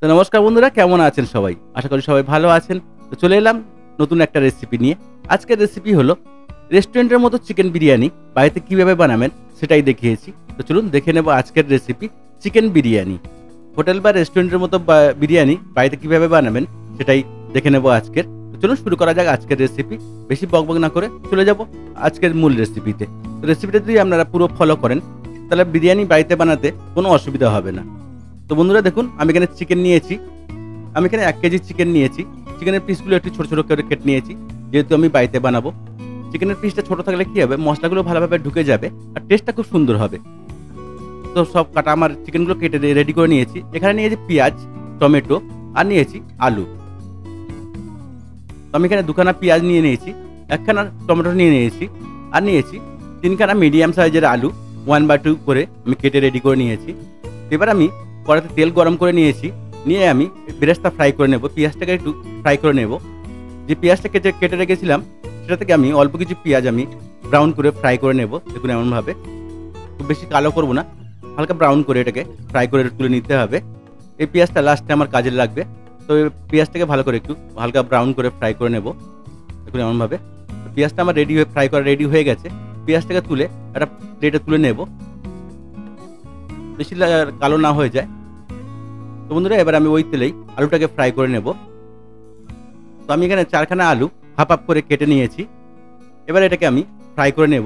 তো নমস্কার বন্ধুরা, কেমন আছেন সবাই? আশা করি সবাই ভালো আছেন। তো চলে এলাম নতুন একটা রেসিপি নিয়ে। আজকের রেসিপি হলো রেস্টুরেন্টের মতো চিকেন বিরিয়ানি বাড়িতে কিভাবে বানাবেন সেটাই দেখিয়েছি। তো চলুন দেখে নেব আজকের রেসিপি চিকেন বিরিয়ানি। হোটেল বা রেস্টুরেন্টের মতো বিরিয়ানি বাড়িতে কিভাবে বানাবেন সেটাই দেখে নেব আজকের। তো চলুন শুরু করা যাক আজকের রেসিপি। বেশি বকবক না করে চলে যাব আজকের মূল রেসিপিতে। তো রেসিপিটা যদি আপনারা পুরো ফলো করেন তাহলে বিরিয়ানি বাড়িতে বানাতে কোনো অসুবিধা হবে না। তো বন্ধুরা দেখুন, আমি এখানে চিকেন নিয়েছি। আমি এখানে 1 কেজি চিকেন নিয়েছি। চিকেনের পিসগুলো একটু ছোট, ছোট করে কেটে নিয়েছি। যেহেতু আমি বাড়িতে বানাবো। চিকেনের পিসটা ছোট থাকলে কি হবে, মসলাগুলো ভালোভাবে ঢুকে যাবে আর টেস্টটা খুব সুন্দর হবে। তো সব কাটা আমার চিকেনগুলো কেটে রেডি করে নিয়েছি। এখানে নিয়েছি পেঁয়াজ, টমেটো আর নিয়েছি আলু। তো আমি এখানে 2 খানা পেঁয়াজ নিয়ে নিয়েছি, 1 খানা টমেটো নিয়ে নিয়েছি আর নিয়েছি 3 খানা মিডিয়াম সাইজের আলু 1/2 করে আমি কেটে রেডি করে নিয়েছি। এবার আমি কড়াইতে তেল গরম করে নিয়েছি। নিয়ে আমি বেরেস্তা ফ্রাই করে নেব। পেঁয়াজটাকে একটু ফ্রাই করে নেব। যে পেঁয়াজটা কেটে রেখেছিলাম সেটা থেকে আমি অল্প কিছু পেঁয়াজ আমি ব্রাউন করে ফ্রাই করে নেব। দেখুন এমনভাবে, খুব বেশি কালো করব না, হালকা ব্রাউন করে এটাকে ফ্রাই করে তুলে নিতে হবে। এই পেঁয়াজটা লাস্টে আমার কাজে লাগবে। তো পেঁয়াজটাকে ভালো করে একটু হালকা ব্রাউন করে ফ্রাই করে নেব। দেখুন এমনভাবে পেঁয়াজটা আমার ফ্রাই করা রেডি হয়ে গেছে। পেঁয়াজটাকে তুলে একটা প্লেটে তুলে নেব, বেশি কালো না হয়ে যায়। তো বন্ধুরা এবার আমি ওই তেলেই আলুটাকে ফ্রাই করে নেব। তো আমি এখানে 4 খানা আলু হাফ হাফ করে কেটে নিয়েছি। এবার এটাকে আমি ফ্রাই করে নেব।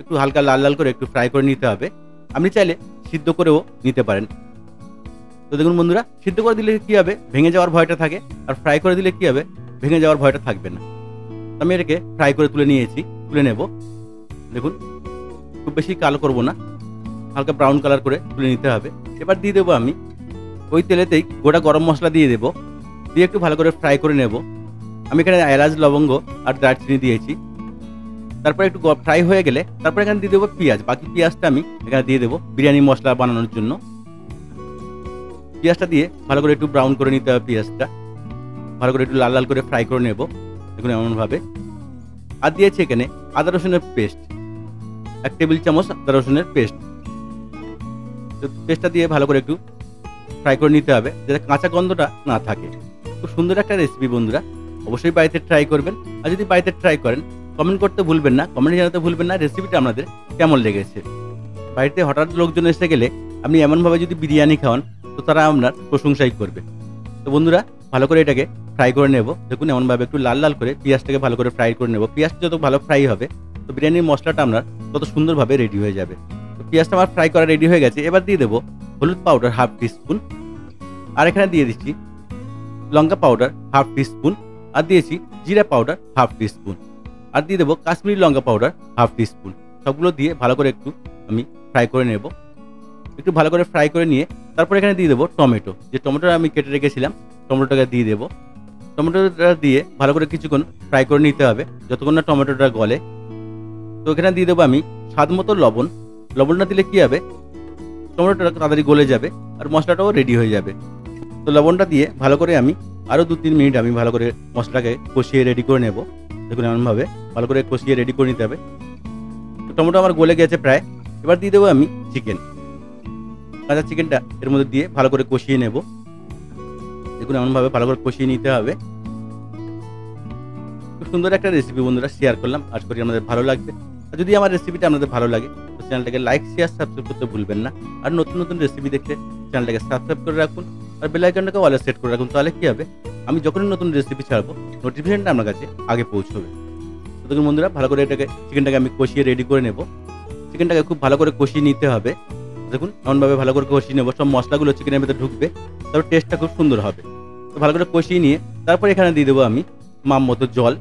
একটু হালকা লাল লাল করে একটু ফ্রাই করে নিতে হবে। আপনি চাইলে সিদ্ধ করেও নিতে পারেন। তো দেখুন বন্ধুরা, সিদ্ধ করে দিলে কী হবে, ভেঙে যাওয়ার ভয়টা থাকে। আর ফ্রাই করে দিলে কী হবে, ভেঙে যাওয়ার ভয়টা থাকবে না। আমি এটাকে ফ্রাই করে তুলে নেব। দেখুন খুব বেশি কালো করব না, হালকা ব্রাউন কালার করে তুলে নিতে হবে। এবার দিয়ে দেবো আমি ওই তেলেতেই গোটা গরম মশলা দিয়ে দেবো। দিয়ে একটু ভালো করে ফ্রাই করে নেব। আমি এখানে এলাচ, লবঙ্গ আর দারচিনি দিয়েছি। তারপর একটু ফ্রাই হয়ে গেলে তারপর এখানে দিয়ে দেবো পেঁয়াজ। বাকি পেঁয়াজটা আমি এখানে দিয়ে দেবো বিরিয়ানি মশলা বানানোর জন্য। পেঁয়াজটা দিয়ে ভালো করে একটু ব্রাউন করে নিতে হবে। পেঁয়াজটা ভালো করে একটু লাল লাল করে ফ্রাই করে নেব। দেখুন এমনভাবে। আর দিয়েছি এখানে আদা রসুনের পেস্ট, 1 টেবিল চামচ আদা রসুনের পেস্ট। তো পেস্টটা দিয়ে ভালো করে একটু ফ্রাই করে নিতে হবে যাতে কাঁচা গন্ধটা না থাকে। খুব সুন্দর একটা রেসিপি বন্ধুরা, অবশ্যই বাড়িতে ট্রাই করবেন। আর যদি বাড়িতে ট্রাই করেন কমেন্ট করতে ভুলবেন না, কমেন্টে জানাতে ভুলবেন না রেসিপিটা আপনাদের কেমন লেগেছে। বাড়িতে হঠাৎ লোকজন এসে গেলে আপনি এমনভাবে যদি বিরিয়ানি খাওয়ান তো তারা আপনার প্রশংসাই করবে। তো বন্ধুরা ভালো করে এটাকে ফ্রাই করে নেব। দেখুন এমনভাবে একটু লাল লাল করে পেঁয়াজটাকে ভালো করে ফ্রাই করে নেব। পেঁয়াজটা যত ভালো ফ্রাই হবে তো বিরিয়ানির মশলাটা আপনার তত সুন্দরভাবে রেডি হয়ে যাবে। তো পেঁয়াজটা আমার ফ্রাই করা রেডি হয়ে গেছে। এবার দিয়ে দেবো হলুদ পাউডার 1/2 টিস্পুন। আর এখানে দিয়ে দিচ্ছি লঙ্কা পাউডার 1/2 টিস্পুন। আর দিয়েছি জিরা পাউডার 1/2 টিস্পুন। আর দিয়ে দেবো কাশ্মীরি লঙ্কা পাউডার 1/2 টিস্পুন। সবগুলো দিয়ে ভালো করে একটু আমি ফ্রাই করে নেব। একটু ভালো করে ফ্রাই করে নিয়ে তারপর এখানে দিয়ে দেবো টমেটো। যে টমেটোটা আমি কেটে রেখেছিলাম টমেটোটাকে দিয়ে দেবো। টমেটোটা দিয়ে ভালো করে কিছুক্ষণ ফ্রাই করে নিতে হবে যতক্ষণ না টমেটোটা গলে। তো এখানে দিয়ে দেবো আমি স্বাদ মতো লবণ। লবণটা দিলে কী হবে, টমেটোটা তাড়াতাড়ি গলে যাবে আর মশলাটাও রেডি হয়ে যাবে। তো লবণটা দিয়ে ভালো করে আমি আরও 2-3 মিনিট আমি ভালো করে মশলাটাকে কষিয়ে রেডি করে নেব। দেখুন এমনভাবে ভালো করে কষিয়ে রেডি করে নিতে হবে। তো টমেটো আমার গলে গেছে প্রায়। এবার দিয়ে দেবো আমি চিকেন। কাঁচা চিকেনটা এর মধ্যে দিয়ে ভালো করে কষিয়ে নেব। দেখুন এমনভাবে ভালো করে কষিয়ে নিতে হবে। খুব সুন্দর একটা রেসিপি বন্ধুরা শেয়ার করলাম, আশা করি আপনাদের ভালো লাগবে। আর যদি আমার রেসিপিটা আপনাদের ভালো লাগে তো চ্যানেলটাকে লাইক, শেয়ার, সাবস্ক্রাইব করতে ভুলবেন না। আর নতুন নতুন রেসিপি দেখতে চ্যানেলটাকে সাবস্ক্রাইব করে রাখুন আর বেল আইকনটাকে অলে সেট করে রাখুন। তাহলে কী হবে, আমি যখনই নতুন রেসিপি ছাড়বো নোটিফিকেশনটা আপনার কাছে আগে পৌঁছবে। তো দেখুন বন্ধুরা ভালো করে চিকেনটাকে আমি কষিয়ে রেডি করে নেব। চিকেনটাকে খুব ভালো করে কষিয়ে নিতে হবে। দেখুন এমনভাবে ভালো করে কষিয়ে নেব, সব মশলাগুলো চিকেনের ভেতরে ঢুকবে, তারপর টেস্টটা খুব সুন্দর হবে। তো ভালো করে কষিয়ে নিয়ে তারপর এখানে দিয়ে দেবো আমি মাপ মতো জল।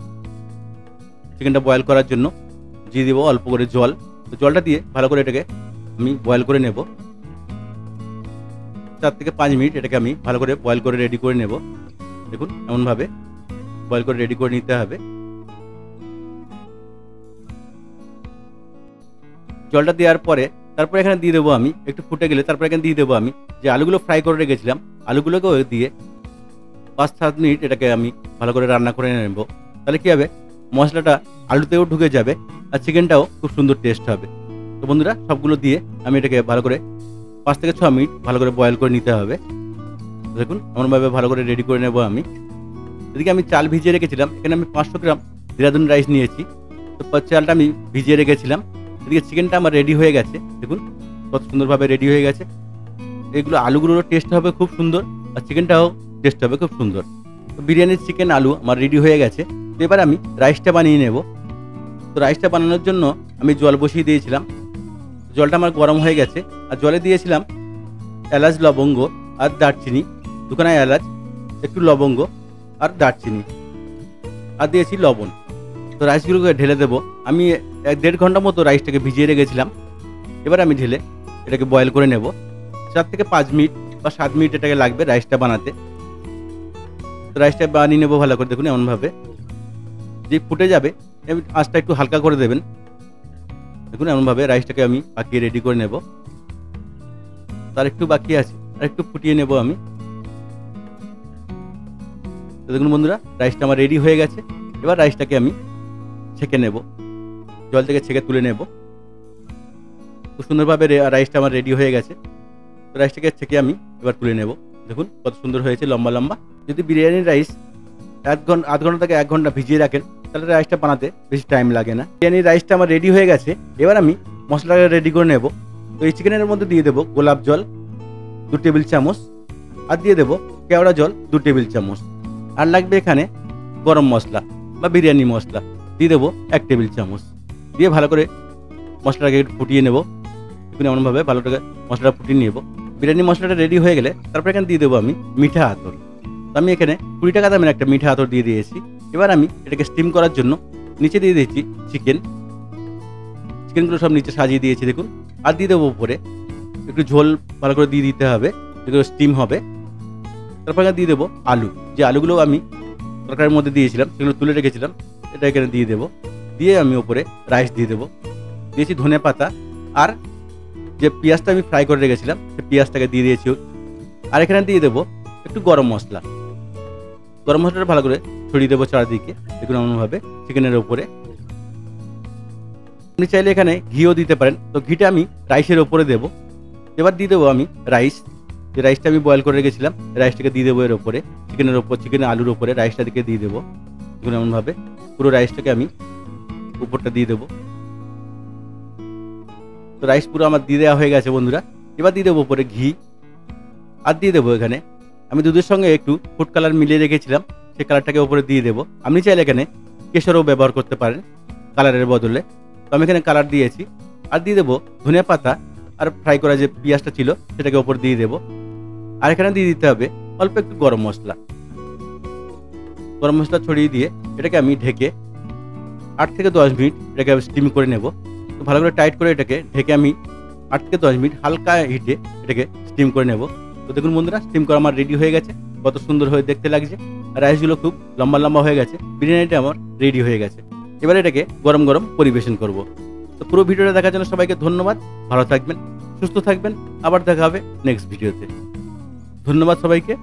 চিকেনটা বয়েল করার জন্য দিয়ে দেবো অল্প করে জল। তো জলটা দিয়ে ভালো করে এটাকে আমি বয়েল করে নেব। 4 থেকে 5 মিনিট এটাকে আমি ভালো করে বয়েল করে রেডি করে নেব। দেখুন এমনভাবে বয়েল করে রেডি করে নিতে হবে। জলটা দেওয়ার পরে তারপর এখানে দিয়ে দেবো আমি একটু ফুটে গেলে তারপর এখানে দিয়ে দেবো আমি যে আলুগুলো ফ্রাই করে রেখেছিলাম আলুগুলোকেও দিয়ে 5-7 মিনিট এটাকে আমি ভালো করে রান্না করে নেব। তাহলে কী হবে, মশলাটা আলুতেও ঢুকে যাবে আর চিকেনটাও খুব সুন্দর টেস্ট হবে। তো বন্ধুরা সবগুলো দিয়ে আমি এটাকে ভালো করে 5 থেকে 6 মিনিট ভালো করে বয়েল করে নিতে হবে। দেখুন এমনভাবে ভালো করে রেডি করে নেব আমি। এদিকে আমি চাল ভিজিয়ে রেখেছিলাম, এখানে আমি 500 গ্রাম দেরাদুন রাইস নিয়েছি। তো চালটা আমি ভিজিয়ে রেখেছিলাম। এদিকে চিকেনটা আমার রেডি হয়ে গেছে, দেখুন কত সুন্দরভাবে রেডি হয়ে গেছে। এগুলো আলুগুলোরও টেস্ট হবে খুব সুন্দর, আর চিকেনটাও টেস্ট হবে খুব সুন্দর। তো বিরিয়ানির চিকেন আলু আমার রেডি হয়ে গেছে। তো এবার আমি রাইসটা বানিয়ে নেব। তো রাইসটা বানানোর জন্য আমি জল বসিয়ে দিয়েছিলাম, জলটা আমার গরম হয়ে গেছে। আর জলে দিয়েছিলাম এলাচ, লবঙ্গ আর দারচিনি, দুখানা এলাচ, একটু লবঙ্গ আর দারচিনি, আর দিয়েছি লবণ। তো রাইসগুলোকে ঢেলে দেবো। আমি 1.5 ঘন্টা মতো রাইসটাকে ভিজিয়ে রেখেছিলাম। এবার আমি ঢেলে এটাকে বয়েল করে নেব। 4 থেকে 5 মিনিট বা 7 মিনিট এটাকে লাগবে রাইসটা বানাতে। তো রাইসটা বানিয়ে নেবো ভালো করে, দেখুন এমনভাবে যে ফুটে যাবে আঁচটা একটু হালকা করে দেবেন। দেখুন এমনভাবে রাইসটাকে আমি পাকিয়ে রেডি করে নেব। তার একটু বাকি আছে, আর একটু ফুটিয়ে নেব আমি। তো দেখুন বন্ধুরা, রাইসটা আমার রেডি হয়ে গেছে। এবার রাইসটাকে আমি ছেঁকে নেব, জল থেকে ছেঁকে তুলে নেব। খুব সুন্দরভাবে রাইসটা আমার রেডি হয়ে গেছে। তো রাইসটাকে ছেঁকে আমি এবার তুলে নেব। দেখুন কত সুন্দর হয়েছে, লম্বা লম্বা। যদি বিরিয়ানির রাইস আধ ঘন্টা থেকে 1 ঘন্টা ভিজিয়ে রাখেন, তাহলে রাইসটা বানাতে বেশি টাইম লাগে না। বিরিয়ানির রাইসটা আমার রেডি হয়ে গেছে। এবার আমি মশলাটা রেডি করে নেব। তো এই চিকেনের মধ্যে দিয়ে দেবো গোলাপ জল 2 টেবিল চামচ, আর দিয়ে দেবো কেওড়া জল 2 টেবিল চামচ, আর লাগবে এখানে গরম মশলা বা বিরিয়ানি মশলা দিয়ে দেবো 1 টেবিল চামচ। দিয়ে ভালো করে মশলাটাকে একটু ফুটিয়ে নেব। দেখুন এমনভাবে ভালো করে মশলাটা ফুটিয়ে নেব। বিরিয়ানি মশলাটা রেডি হয়ে গেলে তারপর এখানে দিয়ে দেবো আমি মিঠা আতর। তো আমি এখানে 20 টাকা দামের একটা মিঠা আতর দিয়ে দিয়েছি। এবার আমি এটাকে স্টিম করার জন্য নিচে দিয়ে দিয়েছি চিকেনগুলো সব নিচে সাজিয়ে দিয়েছি দেখুন। আর দিয়ে দেবো উপরে একটু ঝোল ভালো করে দিয়ে দিতে হবে, যেগুলো স্টিম হবে। তারপর এখানে দিয়ে দেবো আলু, যে আলুগুলো আমি তরকারির মধ্যে দিয়েছিলাম সেগুলো তুলে রেখেছিলাম, এটা এখানে দিয়ে দেবো। দিয়ে আমি উপরে রাইস দিয়ে দেবো। দিয়েছি ধনেপাতা, আর যে পেঁয়াজটা আমি ফ্রাই করে রেখেছিলাম সেই পেঁয়াজটাকে দিয়ে দিয়েছি। আর এখানে দিয়ে দেবো একটু গরম মশলা। গরম মশলাটা ভালো করে ছড়িয়ে দেবো চারদিকে, দেখুন এমনভাবে চিকেনের উপরে। আপনি চাইলে এখানে ঘিও দিতে পারেন। তো ঘিটা আমি রাইসের ওপরে দেবো। এবার দিয়ে দেবো আমি রাইস, যে রাইসটা আমি বয়েল করে রেখেছিলাম, রাইসটাকে দিয়ে দেবো এর ওপরে, চিকেনের আলুর ওপরে রাইসটা দিকে দিয়ে দেবো। দেখুন এমনভাবে পুরো রাইসটাকে আমি উপরটা দিয়ে দেবো। তো রাইস পুরো আমার দিয়ে দেওয়া হয়ে গেছে বন্ধুরা। এবার দিয়ে দেবো উপরে ঘি, আর দিয়ে দেবো এখানে আমি দুধের সঙ্গে একটু ফুড কালার মিলিয়ে রেখেছিলাম, সেই কালারটাকে উপরে দিয়ে দেবো। আপনি চাইলে এখানে কেশরও ব্যবহার করতে পারেন কালারের বদলে। তো আমি এখানে কালার দিয়েছি। আর দিয়ে দেবো ধনিয়া পাতা, আর ফ্রাই করা যে পেঁয়াজটা ছিল সেটাকে উপর দিয়ে দেবো। আর এখানে দিয়ে দিতে হবে অল্প একটু গরম মশলা। গরম মশলা ছড়িয়ে দিয়ে এটাকে আমি ঢেকে 8 থেকে 10 মিনিট এটাকে স্টিম করে নেব। তো ভালো করে টাইট করে এটাকে ঢেকে আমি 8 থেকে 10 মিনিট হালকা হিটে এটাকে স্টিম করে নেব। তো দেখুন বন্ধুরা, স্টিম করা আমার রেডি হয়ে গেছে। কত সুন্দর হয়ে দেখতে লাগছে, আর রাইসগুলো খুব লম্বা লম্বা হয়ে গেছে। বিরিয়ানিটা আমার রেডি হয়ে গেছে। এবার এটাকে গরম গরম পরিবেশন করব। তো পুরো ভিডিওটা দেখার জন্য সবাইকে ধন্যবাদ। ভালো থাকবেন, সুস্থ থাকবেন। আবার দেখা হবে নেক্সট ভিডিওতে। ধন্যবাদ সবাইকে।